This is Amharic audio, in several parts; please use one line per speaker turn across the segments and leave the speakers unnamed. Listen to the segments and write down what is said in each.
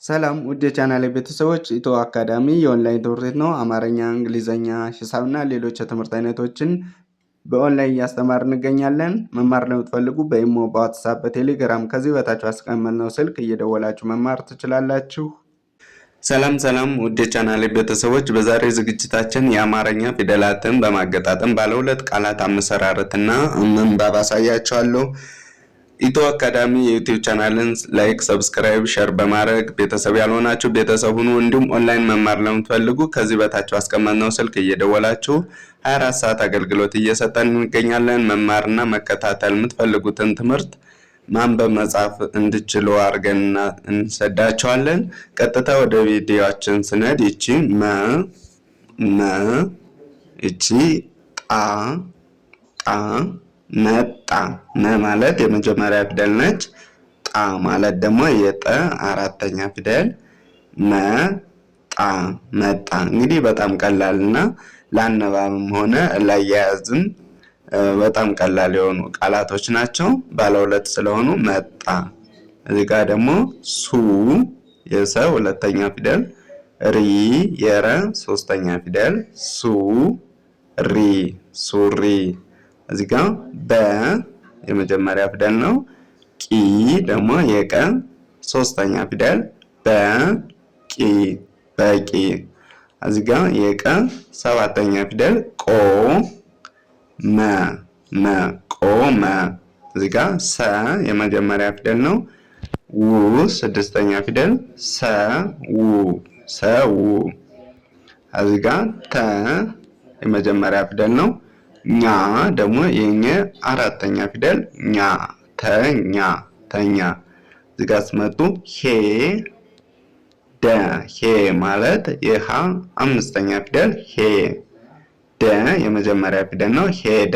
ሰላም ውድ የቻናሌ ቤተሰቦች፣ ኢትዮ አካዳሚ የኦንላይን ትምህርት ቤት ነው። አማርኛ፣ እንግሊዘኛ፣ ሂሳብና ሌሎች የትምህርት አይነቶችን በኦንላይን እያስተማር እንገኛለን። መማር ለምትፈልጉ በኢሞ፣ በዋትስአፕ፣ በቴሌግራም ከዚህ በታች አስቀመጥነው ስልክ እየደወላችሁ መማር ትችላላችሁ። ሰላም ውድ የቻናሌ ቤተሰቦች፣ በዛሬ ዝግጅታችን የአማርኛ ፊደላትን በማገጣጠም ባለ ሁለት ቃላት አመሰራረትና ምንባብ አሳያችኋለሁ። ኢትዮ አካዳሚ የዩቲዩብ ቻናልን ላይክ፣ ሰብስክራይብ፣ ሼር በማድረግ ቤተሰብ ያልሆናችሁ ቤተሰብ ሁኑ። እንዲሁም ኦንላይን መማር ለምትፈልጉ ከዚህ በታች አስቀመጥነው ስልክ እየደወላችሁ 24 ሰዓት አገልግሎት እየሰጠን እንገኛለን። መማርና መከታተል የምትፈልጉትን ትምህርት ማንበብ መጻፍ እንድችሉ አድርገን እንሰዳቸዋለን። ቀጥታ ወደ ቪዲዮአችን ስንሄድ ይቺ ይቺ ጣ መጣ። መ ማለት የመጀመሪያ ፊደል ነች። ጣ ማለት ደግሞ የጠ አራተኛ ፊደል። መጣ። እንግዲህ በጣም ቀላልና ለአነባብም ሆነ ለአያያዝም በጣም ቀላል የሆኑ ቃላቶች ናቸው። ባለ ሁለት ስለሆኑ መጣ። እዚህ ጋር ደግሞ ሱ የሰ ሁለተኛ ፊደል፣ ሪ የረ ሶስተኛ ፊደል፣ ሪ ሱሪ። እዚህ ጋር በ የመጀመሪያ ፊደል ነው። ቂ ደግሞ የቀ ሶስተኛ ፊደል፣ በቂ። እዚህ ጋር የቀ ሰባተኛ ፊደል፣ ቆመ። እዚህ ጋር ሰ የመጀመሪያ ፊደል ነው። ው ስድስተኛ ፊደል፣ ሰው። እዚህ ጋር ተ የመጀመሪያ ፊደል ነው። ኛ ደግሞ የኘ አራተኛ ፊደል፣ ተኛ። እዚህ ጋር ስመጡ ሄ ማለት የሃ አምስተኛ ፊደል፣ ደ የመጀመሪያ ፊደል ነው። ሄደ።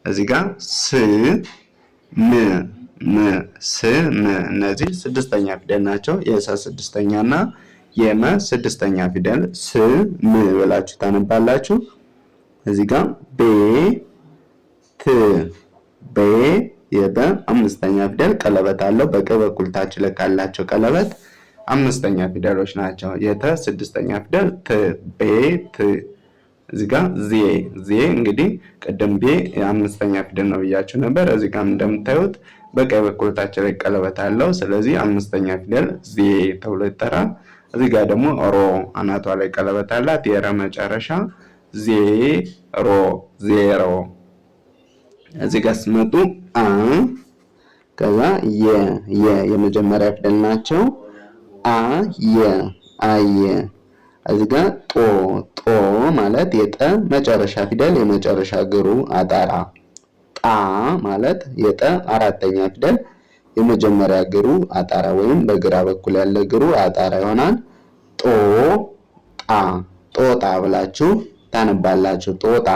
እዚህ ጋር እነዚህ ስድስተኛ ፊደል ናቸው። የሰ ስድስተኛ እና የመ ስድስተኛ ፊደል ብላችሁ ታነባላችሁ። እዚህ ጋር ቤ የበ አምስተኛ ፊደል ቀለበት አለው። በቀኝ በኩል ታች ላይ ካላቸው ቀለበት አምስተኛ ፊደሎች ናቸው። የተ ስድስተኛ ፊደል፣ ቤት። እዚህ ጋር ዜ እንግዲህ ቅድም ቤ የአምስተኛ ፊደል ነው ብያችሁ ነበር። እዚህ ጋር እንደምታዩት በቀኝ በኩል ታች ላይ ቀለበት አለው። ስለዚህ አምስተኛ ፊደል ዜ ተብሎ ይጠራል። እዚህ ጋር ደግሞ ሮ አናቷ ላይ ቀለበት አላት። የረ መጨረሻ ዜሮ። እዚህ ጋር ስመጡ ከዛ የመጀመሪያ ፊደል ናቸው። አየ። እዚህ ጋር ጦ ማለት የጠ መጨረሻ ፊደል የመጨረሻ እግሩ አጣራ። ጣ ማለት የጠ አራተኛ ፊደል የመጀመሪያ እግሩ አጣራ ወይም በግራ በኩል ያለ እግሩ አጣራ ይሆናል። ጦጣ ብላችሁ ታነባላችሁ። ጦጣ።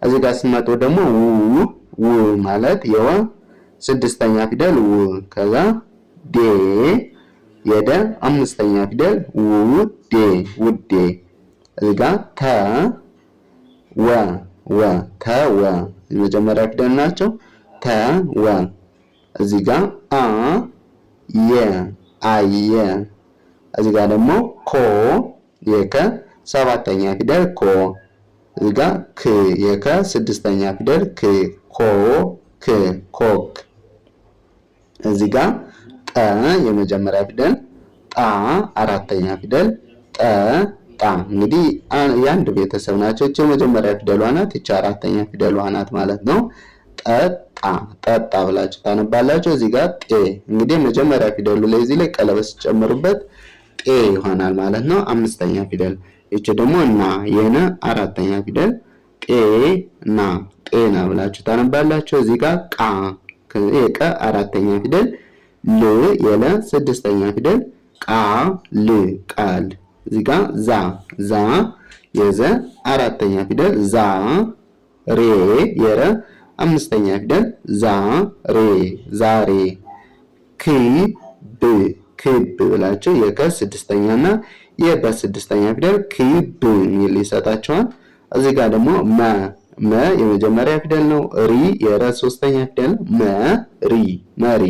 እዚህ ጋር ስመጡ ደግሞ ው ማለት የወ ስድስተኛ ፊደል ው። ከዛ ዴ የደ አምስተኛ ፊደል ውዴ። እዚህ ጋር ተወ የመጀመሪያ ፊደል ናቸው። ተወ። እዚህ ጋር አየ። እዚህ ጋር ደግሞ የከ ሰባተኛ ፊደል ኮ። እዚህ ጋር የከ ስድስተኛ ፊደል ኮክ። እዚህ ጋር ጠ የመጀመሪያ ፊደል፣ ጣ አራተኛ ፊደል፣ ጠ። እንግዲህ የአንድ ቤተሰብ ናቸው። እቺ የመጀመሪያ ፊደሏ ናት፣ እቺ አራተኛ ፊደሏ ናት ማለት ነው። ጠጣ ብላችሁ ታነባላችሁ። እዚህ ጋር ጤ እንግዲህ የመጀመሪያ ፊደሉ ላይ እዚህ ላይ ቀለበት ሲጨምሩበት ጤ ይሆናል ማለት ነው። አምስተኛ ፊደል። እቺ ደግሞ የነ አራተኛ ፊደል፣ ጤና ብላችሁ ታነባላችሁ። እዚህ ጋር የቀ አራተኛ ፊደል፣ የለ ስድስተኛ ፊደል፣ ቃል። እዚህ ጋር ዛ የዘ አራተኛ ፊደል፣ ሬ የረ አምስተኛ ፊደል፣ ዛሬ። ክብ ብላችሁ የከ ስድስተኛ እና የበ ስድስተኛ ፊደል ክብ የሚል ይሰጣቸዋል። እዚህ ጋር ደግሞ መ የመጀመሪያ ፊደል ነው። ሪ የረ ሶስተኛ ፊደል፣ መሪ።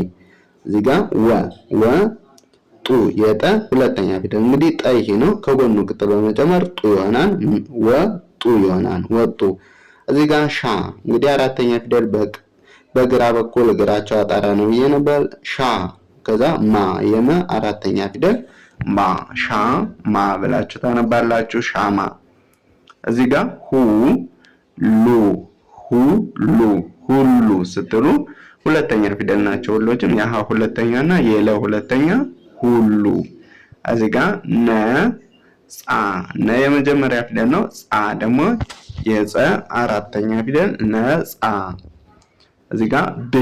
እዚህ ጋር ጡ የጠ ሁለተኛ ፊደል እንግዲህ ጠ ይሄ ነው። ከጎኑ ቅጥል በመጨመር ጡ ይሆናል። ወጡ ይሆናል። ወጡ። እዚህ ጋር ሻ እንግዲህ አራተኛ ፊደል በግራ በኩል እግራቸው አጣራ ነው ብዬ ነበር። ሻ ከዛ ማ የመ አራተኛ ፊደል ማ ሻ ማ ብላችሁ ታነባላችሁ። ሻማ። እዚህ ጋር ሁ ሉ ሁሉ ሁሉ ስትሉ ሁለተኛ ፊደል ናቸው ሁሎችም። የሀ ሁለተኛ እና የለ ሁለተኛ ሁሉ። እዚህ ጋር ነ ጻ ነ የመጀመሪያ ፊደል ነው። ጻ ደግሞ የጸ አራተኛ ፊደል ነጻ። እዚህ ጋር ብ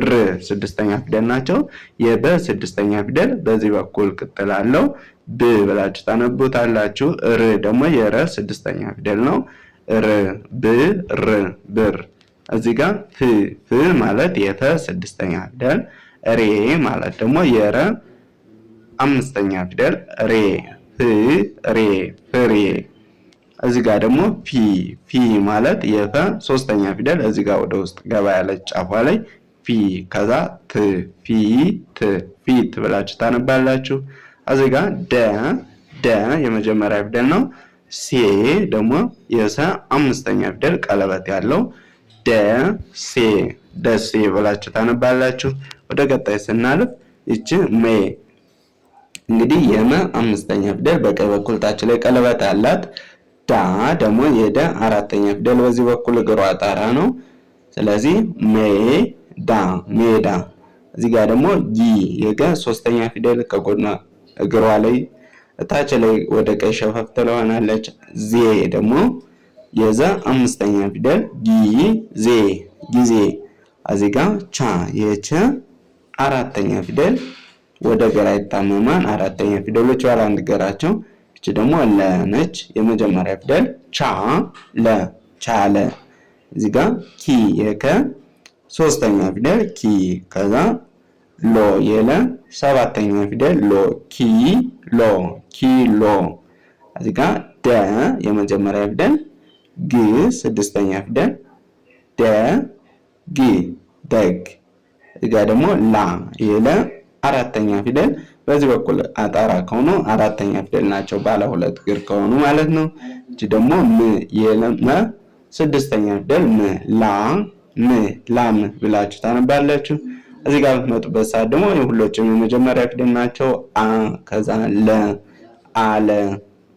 ር ስድስተኛ ፊደል ናቸው። የበ ስድስተኛ ፊደል በዚህ በኩል ቅጥል አለው። ብ ብላችሁ ታነቡታላችሁ። ር ደግሞ የረ ስድስተኛ ፊደል ነው። ር ብር ብር። እዚህ ጋር ፍ ማለት የፈ ስድስተኛ ፊደል፣ ሬ ማለት ደግሞ የረ አምስተኛ ፊደል ሬ ሬ ፍሬ። እዚህ ጋር ደግሞ ፊ ማለት የፈ ሶስተኛ ፊደል እዚህ ጋር ወደ ውስጥ ገባ ያለች ጫፏ ላይ ፊ ከዛ ፊት ብላችሁ ታነባላችሁ። እዚህ ጋር ደ የመጀመሪያ ፊደል ነው። ሴ ደግሞ የሰ አምስተኛ ፊደል ቀለበት ያለው ደሴ ደሴ ብላችሁ ታነባላችሁ። ወደ ቀጣይ ስናልፍ ይቺ ሜ እንግዲህ የመ አምስተኛ ፊደል በቀኝ በኩል ታች ላይ ቀለበት አላት። ዳ ደግሞ የደ አራተኛ ፊደል በዚህ በኩል እግሯ አጣራ ነው። ስለዚህ ሜዳ ሜዳ። እዚህ ጋር ደግሞ ጊ የገ ሶስተኛ ፊደል ከጎኗ እግሯ ላይ ታች ላይ ወደ ቀኝ ሸፈፍ ትለሆናለች። ዜ ደግሞ የዘ አምስተኛ ፊደል ጊዜ ጊዜ። እዚህ ጋር ቻ የቸ አራተኛ ፊደል ወደ ግራ ይታመማል። አራተኛ ፊደሎች ባለ አንድ ገራቸው። እቺ ደግሞ ለ ነች የመጀመሪያ ፊደል ቻ ለ ቻለ። እዚህ ጋር ኪ የከ ሶስተኛ ፊደል ኪ ከዛ ሎ የለ ሰባተኛ ፊደል ሎ ኪሎ። እዚህ ጋር ደ የመጀመሪያ ፊደል ግ ስድስተኛ ፊደል ደግ ደግ። እዚህ ጋር ደግሞ ላ የለ አራተኛ ፊደል በዚህ በኩል አጣራ ከሆኑ አራተኛ ፊደል ናቸው ባለ ሁለት እግር ከሆኑ ማለት ነው። እቺ ደግሞ ም የለ ስድስተኛ ፊደል ላም ብላችሁ ታነባላችሁ። እዚህ ጋር በመጡበት ሰዓት ደግሞ የሁሎችም የመጀመሪያ ፊደል ናቸው። አ ከዛ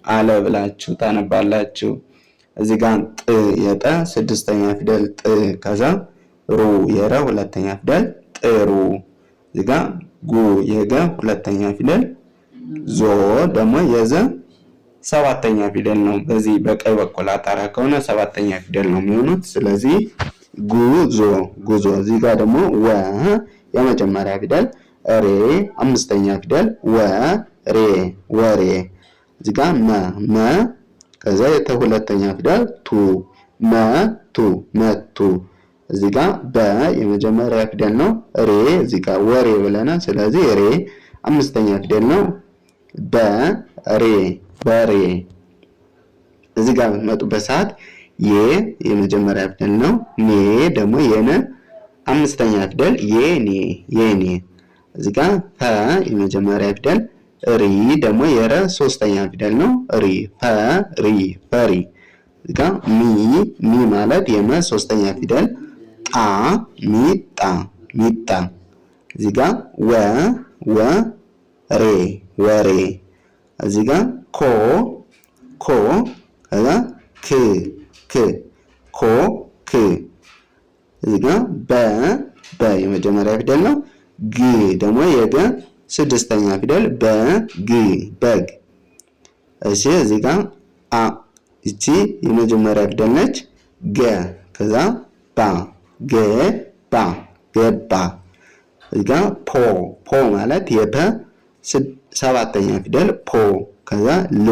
አለ ብላችሁ ታነባላችሁ። እዚህ ጋር ጥ የጠ ስድስተኛ ፊደል ጥ ከዛ ሩ የረ ሁለተኛ ፊደል ጥሩ። እዚህ ጋር ጉ የገ ሁለተኛ ፊደል ዞ ደግሞ የዘ ሰባተኛ ፊደል ነው። በዚህ በቀኝ በኩል አጣራ ከሆነ ሰባተኛ ፊደል ነው የሚሆኑት። ስለዚህ ጉዞ። እዚህ ጋር ደግሞ ወ የመጀመሪያ ፊደል ሬ አምስተኛ ፊደል ወሬ። እዚህ ጋር መ ከዛ ሁለተኛ ፊደል መቱ። እዚህ ጋር በ የመጀመሪያ ፊደል ነው። ሬ እዚህ ጋር ወሬ ብለናል። ስለዚህ ሬ አምስተኛ ፊደል ነው። በሬ። እዚህ ጋር በመጡበት ሰዓት የመጀመሪያ ፊደል ነው። ኔ ደግሞ የነ አምስተኛ ፊደል የኔ። እዚህ ጋር ፈ የመጀመሪያ ፊደል ሪ ደግሞ የረ ሶስተኛ ፊደል ነው። ፈሪ። እዚህ ጋር ሚ ማለት የመ ሶስተኛ ፊደል ሚጣ። እዚህ ጋር ወሬ። እዚህ ጋር ኮ ከዛ ክ። እዚህ ጋር በ የመጀመሪያ ፊደል ነው። ግ ደግሞ የገ ስድስተኛ ፊደል በግ። እሺ እዚህ ጋር እቺ የመጀመሪያ ፊደል ነች። ገ ከዛ ገባ። እዚህ ጋር ፖ ማለት የፐ ሰባተኛ ፊደል ከዛ ል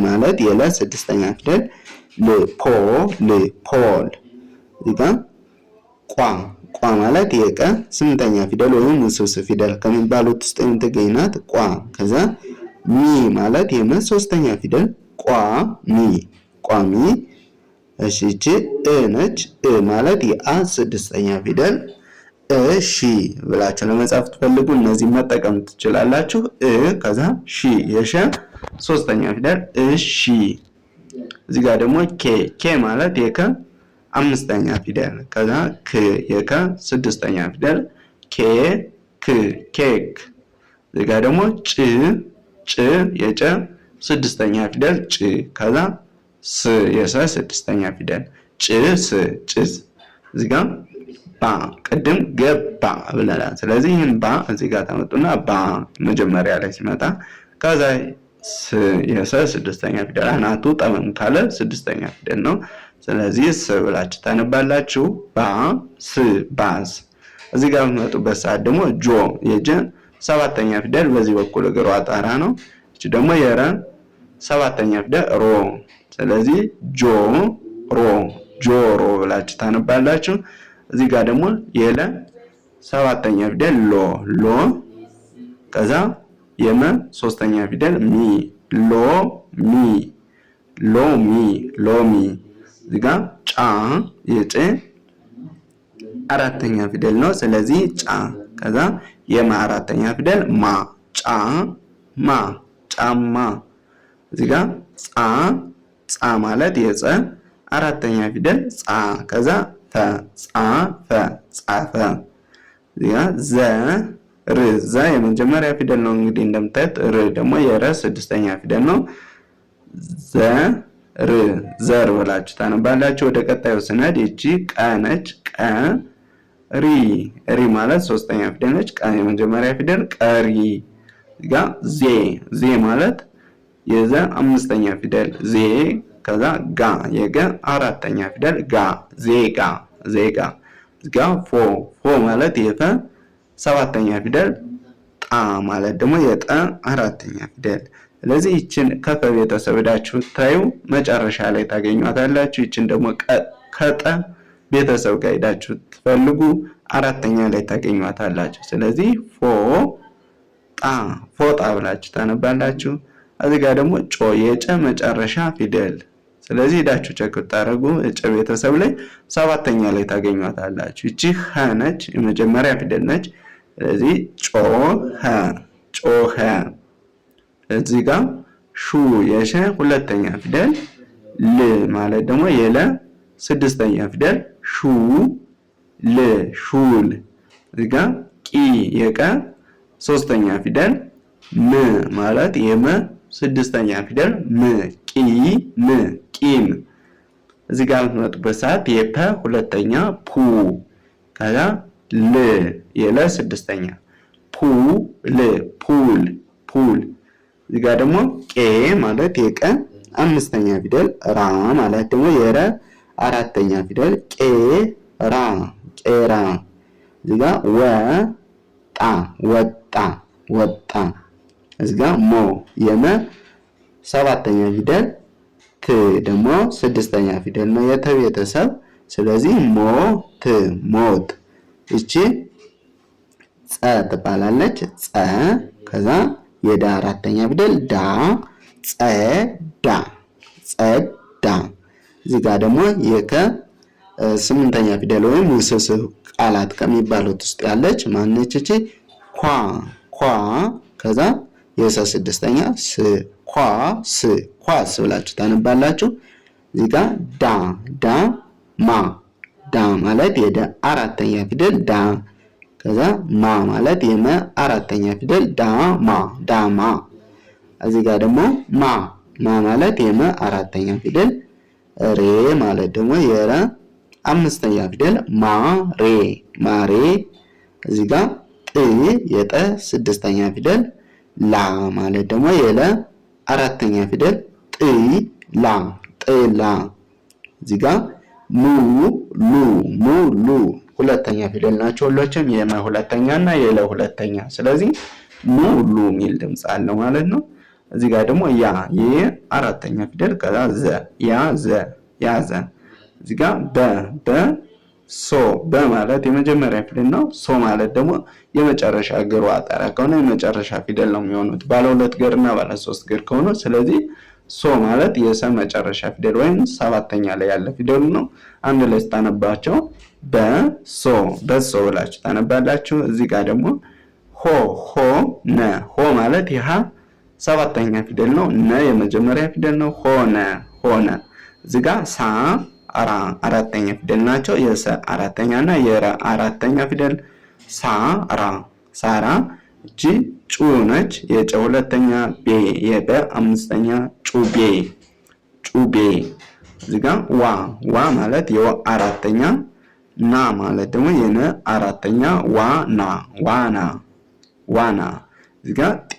ማለት የለ ስድስተኛ ፊደል ፖል። እዚህ ጋር ቋ ማለት የቀ ስምንተኛ ፊደል ወይም ውስብስብ ፊደል ከሚባሉት ውስጥ የምትገኝ ናት። ከዛ ሚ ማለት የመ ሶስተኛ ፊደል ቋሚ። እሺ እቺ ነች። ማለት የአ ስድስተኛ ፊደል እሺ ብላችሁ ለመጻፍ ትፈልጉ እነዚህ መጠቀም ትችላላችሁ። ከዛ ሺ የሸ ሶስተኛ ፊደል እሺ። እዚህ ጋር ደግሞ ኬ ማለት የከ አምስተኛ ፊደል። ከዛ ክ የከ ስድስተኛ ፊደል ኬክ። እዚህ ጋር ደግሞ ጭ የጨ ስድስተኛ ፊደል ጭ። ከዛ ስ የሰ ስድስተኛ ፊደል ጭስ። እዚህ ጋር ባ ቅድም ገባ ብለናል። ስለዚህ ይህን ባ እዚህ ጋር ታመጡና ባ መጀመሪያ ላይ ሲመጣ ከዛ ስ የሰ ስድስተኛ ፊደል አናቱ ጠመም ካለ ስድስተኛ ፊደል ነው። ስለዚህ ስ ብላችሁ ታነባላችሁ። ባ ስ ባስ። እዚህ ጋር በምትመጡበት ሰዓት ደግሞ ጆ የጀ ሰባተኛ ፊደል በዚህ በኩል እግሯ ጣራ ነው። እቺ ደግሞ የረ ሰባተኛ ፊደል ሮ። ስለዚህ ጆሮ ብላችሁ ታነባላችሁ። እዚህ ጋር ደግሞ የለ ሰባተኛ ፊደል ሎ። ከዛ የመ ሶስተኛ ፊደል ሚ ሎሚ። እዚህ ጋር ጫ የጨ አራተኛ ፊደል ነው። ስለዚህ ጫ። ከዛ የማ አራተኛ ፊደል ጫማ። እዚህ ጋር ጻ ማለት የጸ አራተኛ ፊደል ጻ። ከዛ ጻፈ። እዚህ ጋር ዘ የመጀመሪያ ፊደል ነው። እንግዲህ እንደምታዩት ር ደግሞ የረ ስድስተኛ ፊደል ነው። ዘር ብላችሁ ታነባላችሁ። ወደ ቀጣዩ ስነድ እቺ ቀ ነች። ሪ ማለት ሶስተኛ ፊደል ነች። ቀ የመጀመሪያ ፊደል ቀሪ። እዚህ ጋር ዜ ማለት የዘ አምስተኛ ፊደል ዜ። ከዛ ጋ የገ አራተኛ ፊደል ዜጋ። እዚህ ጋር ፎ ማለት የፈ ሰባተኛ ፊደል ጣ ማለት ደግሞ የጠ አራተኛ ፊደል። ስለዚህ ይችን ከፈ ቤተሰብ ሄዳችሁ ታዩ መጨረሻ ላይ ታገኟታላችሁ። ይችን ደግሞ ከጠ ቤተሰብ ጋር ሄዳችሁ ትፈልጉ አራተኛ ላይ ታገኟታላችሁ። ስለዚህ ፎጣ ብላችሁ ታነባላችሁ። እዚህ ጋር ደግሞ ጮ የጨ መጨረሻ ፊደል። ስለዚህ ሄዳችሁ ቼክ ታደርጉ እጨ ቤተሰብ ላይ ሰባተኛ ላይ ታገኟታላችሁ። እቺ ሀ ነች፣ የመጀመሪያ ፊደል ነች። ስለዚህ ጮኸ። እዚህ ጋር ሹ የሸ ሁለተኛ ፊደል ል ማለት ደግሞ የለ ስድስተኛ ፊደል ሹል። እዚህ ጋር ቂ የቀ ሶስተኛ ፊደል ም ማለት የመ ስድስተኛ ፊደል ቂም። እዚህ ጋር የምትመጡበት ሰዓት የፐ ሁለተኛ ፑ። ከዛ ል የለ ስድስተኛ ፑል። እዚህ ጋር ደግሞ ቄ ማለት የቀ አምስተኛ ፊደል ራ ማለት ደግሞ የረ አራተኛ ፊደል ቄራ። እዚህ ጋር ወጣ። እዚህ ጋር ሞ የመ ሰባተኛ ፊደል ት ደግሞ ስድስተኛ ፊደል ነው የተ ቤተሰብ። ስለዚህ ሞት። እቺ ጸ ትባላለች። ከዛ የዳ አራተኛ ፊደል ጸዳ። እዚህ ጋር ደግሞ የከ ስምንተኛ ፊደል ወይም ውስብስብ ቃላት ከሚባሉት ውስጥ ያለች ማነች? እቺ ኳ። ከዛ የሰ ስድስተኛ ኳስ ብላችሁ ታነባላችሁ። እዚህ ጋር ዳ ማለት የደ አራተኛ ፊደል ዳ። ከዛ ማ ማለት የመ አራተኛ ፊደል ዳማ። እዚህ ጋር ደግሞ ማ ማለት የመ አራተኛ ፊደል ሬ ማለት ደግሞ የረ አምስተኛ ፊደል ማሬ። እዚህ ጋር የጠ ስድስተኛ ፊደል ላ ማለት ደግሞ የለ አራተኛ ፊደል ጥላ። እዚህ ጋር ሙሉ ሁለተኛ ፊደል ናቸው ሁሎችም የመ ሁለተኛ እና የለ ሁለተኛ። ስለዚህ ሙሉ የሚል ድምፅ አለው ማለት ነው። እዚህ ጋር ደግሞ አራተኛ ፊደል ከዛ ያዘ። እዚህ ጋር በ ማለት የመጀመሪያ ፊደል ነው። ሶ ማለት ደግሞ የመጨረሻ እግሩ አጠራ ከሆነ የመጨረሻ ፊደል ነው የሚሆኑት ባለ ሁለት እግር እና ባለ ሶስት እግር ከሆነ። ስለዚህ ሶ ማለት የሰ መጨረሻ ፊደል ወይም ሰባተኛ ላይ ያለ ፊደሉ ነው። አንድ ላይ ስታነባቸው በሶ በሶ ብላችሁ ታነባላችሁ። እዚህ ጋር ደግሞ ሆ ሆ ነ ሆ ማለት የሀ ሰባተኛ ፊደል ነው። ነ የመጀመሪያ ፊደል ነው። ሆነ ሆነ። እዚህ ጋር ሳ ራ አራተኛ ፊደል ናቸው። የሰ አራተኛ እና የረ አራተኛ ፊደል ሳራ ሳራ። እቺ ጩ ነች። የጨ ሁለተኛ፣ ቤ የበ አምስተኛ፣ ጩቤ ጩቤ። እዚህ ጋር ዋ ዋ ማለት የወ አራተኛ፣ ና ማለት ደግሞ የነ አራተኛ፣ ዋና ዋና ዋና። እዚህ ጋር ጤ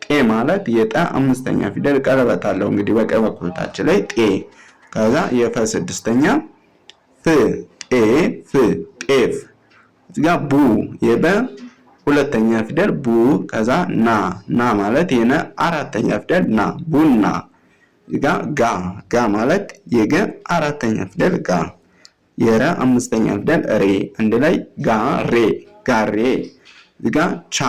ጤ ማለት የጠ አምስተኛ ፊደል ቀለበት አለው እንግዲህ በቀኝ በኩል ታች ላይ ጤ። ከዛ የፈ ስድስተኛ፣ ፍ ጤ ፍ ጤፍ። እዚህ ጋር ቡ የበ ሁለተኛ ፊደል ቡ። ከዛ ና ና ማለት የነ አራተኛ ፊደል ና ቡና። እዚህ ጋር ጋ ጋ ማለት የገ አራተኛ ፊደል ጋ። የረ አምስተኛ ፊደል ሬ። አንድ ላይ ጋሬ ጋሬ። እዚህ ጋር ቻ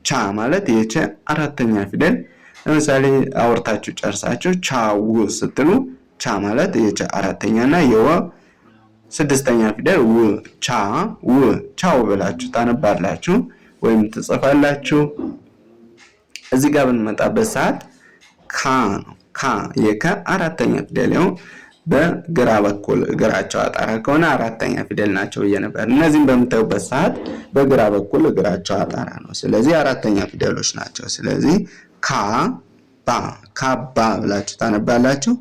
ቻ ማለት የቸ አራተኛ ፊደል። ለምሳሌ አውርታችሁ ጨርሳችሁ ቻው ስትሉ ቻ ማለት የቸ አራተኛ እና የወ ስድስተኛ ፊደል ው ቻ ው ቻው ብላችሁ ታነባላችሁ ወይም ትጽፋላችሁ። እዚህ ጋር በንመጣበት ሰዓት ካ ነው። ካ የከ አራተኛ ፊደል ነው። በግራ በኩል እግራቸው አጣራ ከሆነ አራተኛ ፊደል ናቸው ብዬ ነበር። እነዚህን በምታዩበት ሰዓት በግራ በኩል እግራቸው አጣራ ነው። ስለዚህ አራተኛ ፊደሎች ናቸው። ስለዚህ ካ ባ ካባ ብላችሁ ታነባላችሁ።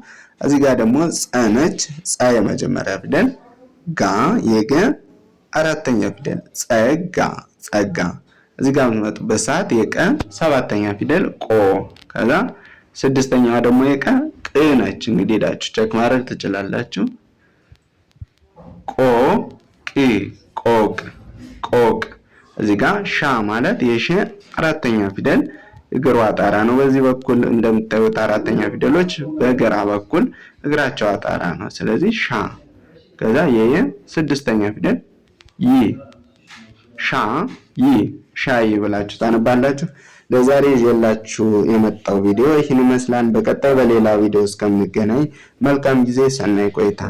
እዚህ ጋር ደግሞ ጸነች። ጸ የመጀመሪያ ፊደል፣ ጋ የገ አራተኛ ፊደል ጸጋ ጸጋ። እዚህ ጋር በምትመጡበት ሰዓት የቀ ሰባተኛ ፊደል ቆ። ከዛ ስድስተኛዋ ደግሞ የቀ ቅ ነች። እንግዲህ ሄዳችሁ ቼክ ማድረግ ትችላላችሁ። ቆ ቅ ቆቅ ቆቅ። እዚህ ጋር ሻ ማለት የሸ አራተኛ ፊደል እግሯ አጣራ ነው። በዚህ በኩል እንደምታዩት አራተኛ ፊደሎች በግራ በኩል እግራቸው አጣራ ነው። ስለዚህ ሻ። ከዛ የየ ስድስተኛ ፊደል ይ ሻ ይ ሻይ ብላችሁ ታነባላችሁ። ለዛሬ ይዤላችሁ የመጣው ቪዲዮ ይህን ይመስላል። በቀጣይ በሌላ ቪዲዮ እስከምንገናኝ መልካም ጊዜ፣ ሰናይ ቆይታ።